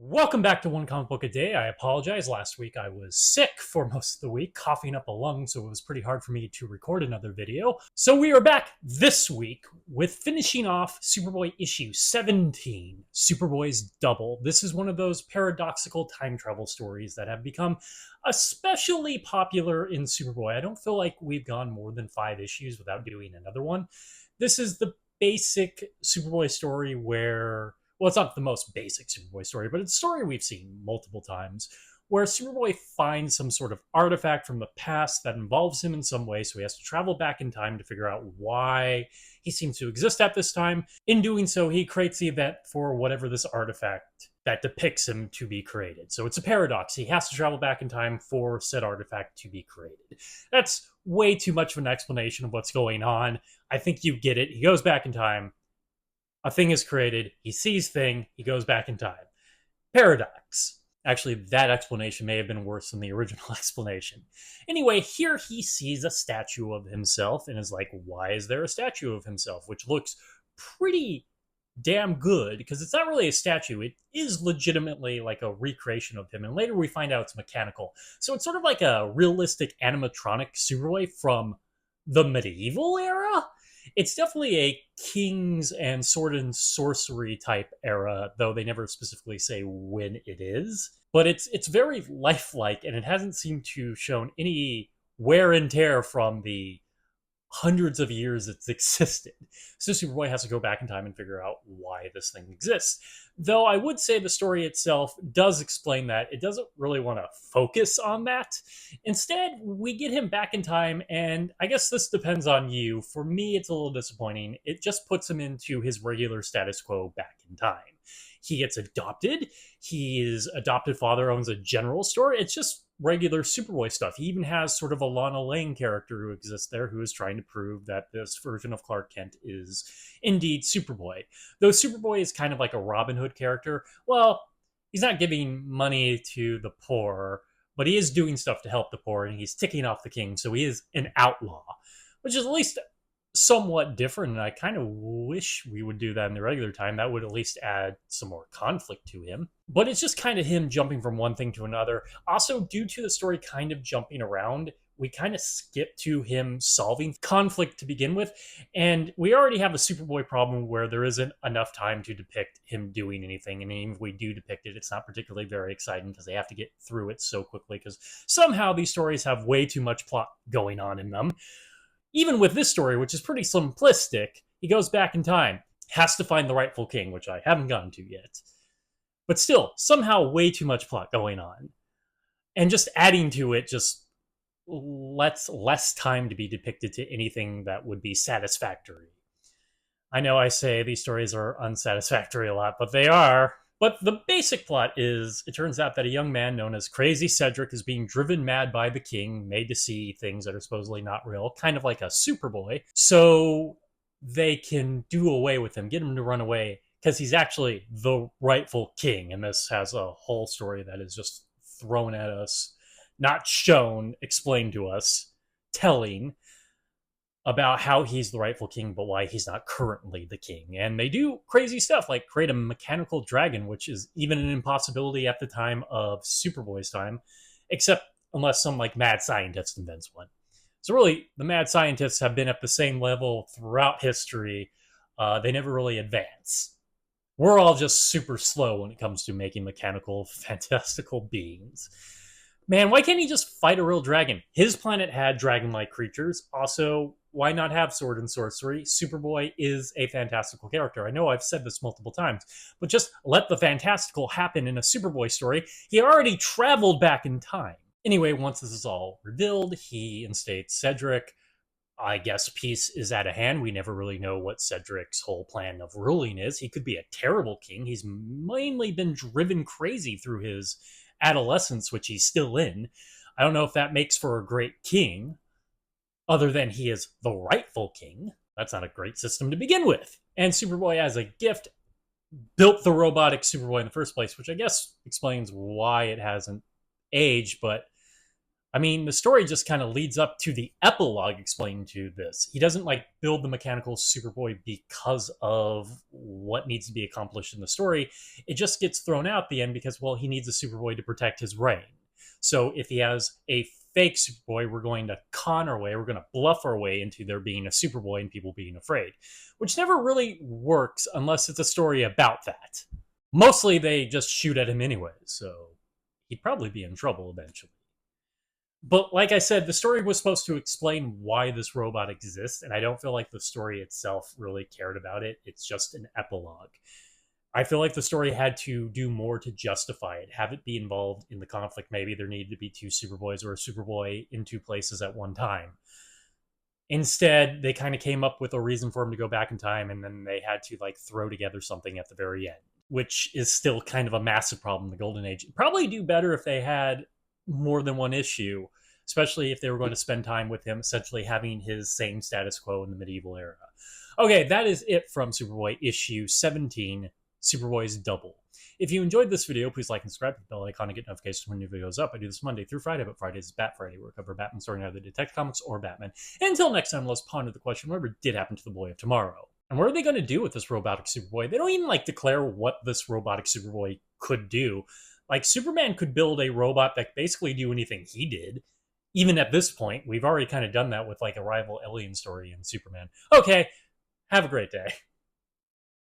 Welcome back to One Comic Book a Day. I apologize. Last week I was sick for most of the week, coughing up a lung, so it was pretty hard for me to record another video. So we are back this week with finishing off Superboy issue 17, Superboy's Double. This is one of those paradoxical time travel stories that have become especially popular in Superboy. I don't feel like we've gone more than 5 issues without doing another one. This is the basic Superboy story where, well, it's not the most basic Superboy story, but it's a story we've seen multiple times, where Superboy finds some sort of artifact from the past that involves him in some way, so he has to travel back in time to figure out why he seems to exist at this time. In doing so, he creates the event for whatever this artifact that depicts him to be created. So it's a paradox. He has to travel back in time for said artifact to be created. That's way too much of an explanation of what's going on. I think you get it. He goes back in time. A thing is created, he sees thing, he goes back in time. Paradox. Actually, that explanation may have been worse than the original explanation. Anyway, here he sees a statue of himself and is like, why is there a statue of himself? Which looks pretty damn good, because it's not really a statue. It is legitimately like a recreation of him, and later we find out it's mechanical. So it's sort of like a realistic animatronic Superboy from the medieval era. It's definitely a kings and sword and sorcery type era, though they never specifically say when it is. But it's very lifelike, and it hasn't seemed to shown any wear and tear from the hundreds of years it's existed. So Superboy has to go back in time and figure out why this thing exists. Though I would say the story itself does explain that. It doesn't really want to focus on that. Instead, we get him back in time, and I guess this depends on you. For me, it's a little disappointing. It just puts him into his regular status quo back in time. He gets adopted. His adopted father owns a general store. It's just regular Superboy stuff. He even has sort of a Lana Lang character who exists there who is trying to prove that this version of Clark Kent is indeed Superboy. Though Superboy is kind of like a Robin Hood character. Well, he's not giving money to the poor, but he is doing stuff to help the poor, and he's ticking off the king, so he is an outlaw, which is at least somewhat different, and I kind of wish we would do that in the regular time. That would at least add some more conflict to him. But it's just kind of him jumping from one thing to another. Also, due to the story kind of jumping around, we kind of skip to him solving conflict to begin with, and we already have a Superboy problem where there isn't enough time to depict him doing anything, and even if we do depict it, it's not particularly very exciting because they have to get through it so quickly because somehow these stories have way too much plot going on in them. Even with this story, which is pretty simplistic, he goes back in time, has to find the rightful king, which I haven't gotten to yet. But still, somehow way too much plot going on. And just adding to it just lets less time to be depicted to anything that would be satisfactory. I know I say these stories are unsatisfactory a lot, but they are. But the basic plot is, it turns out that a young man known as Crazy Cedric is being driven mad by the king, made to see things that are supposedly not real, kind of like a Superboy, so they can do away with him, get him to run away, because he's actually the rightful king, and this has a whole story that is just thrown at us, not shown, explained to us, telling about how he's the rightful king, but why he's not currently the king. And they do crazy stuff, like create a mechanical dragon, which is even an impossibility at the time of Superboy's time, except unless some like mad scientist invents one. So really, the mad scientists have been at the same level throughout history. They never really advance. We're all just super slow when it comes to making mechanical, fantastical beings. Man, why can't he just fight a real dragon? His planet had dragon-like creatures. Also, why not have sword and sorcery? Superboy is a fantastical character. I know I've said this multiple times, but just let the fantastical happen in a Superboy story. He already traveled back in time. Anyway, once this is all revealed, he instates Cedric. I guess peace is at a hand. We never really know what Cedric's whole plan of ruling is. He could be a terrible king. He's mainly been driven crazy through his adolescence, which he's still in. I don't know if that makes for a great king, other than he is the rightful king. That's not a great system to begin with. And Superboy, as a gift, built the robotic Superboy in the first place, which I guess explains why it hasn't aged, but I mean, the story just kind of leads up to the epilogue explaining to this. He doesn't like build the mechanical Superboy because of what needs to be accomplished in the story. It just gets thrown out at the end because, well, he needs a Superboy to protect his reign. So if he has a fake Superboy, we're going to con our way, we're going to bluff our way into there being a Superboy and people being afraid, which never really works unless it's a story about that. Mostly they just shoot at him anyway, so he'd probably be in trouble eventually. But like I said, the story was supposed to explain why this robot exists, and I don't feel like the story itself really cared about it. It's just an epilogue. I feel like the story had to do more to justify it, have it be involved in the conflict. Maybe there needed to be two Superboys or a Superboy in two places at one time. Instead, they kind of came up with a reason for him to go back in time, and then they had to like throw together something at the very end, which is still kind of a massive problem in the Golden Age. It'd probably do better if they had more than one issue, especially if they were going to spend time with him, essentially having his same status quo in the medieval era. Okay, that is it from Superboy issue 17, Superboy's Double. If you enjoyed this video, please like and subscribe, hit the bell icon to get notifications when new videos up. I do this Monday through Friday, but Fridays is Bat Friday, where I cover Batman story in either Detective Comics or Batman. And until next time, let's ponder the question, whatever did happen to the boy of tomorrow? And what are they going to do with this robotic Superboy? They don't even like declare what this robotic Superboy could do. Like, Superman could build a robot that could basically do anything he did. Even at this point, we've already kind of done that with like a rival alien story in Superman. Okay, have a great day.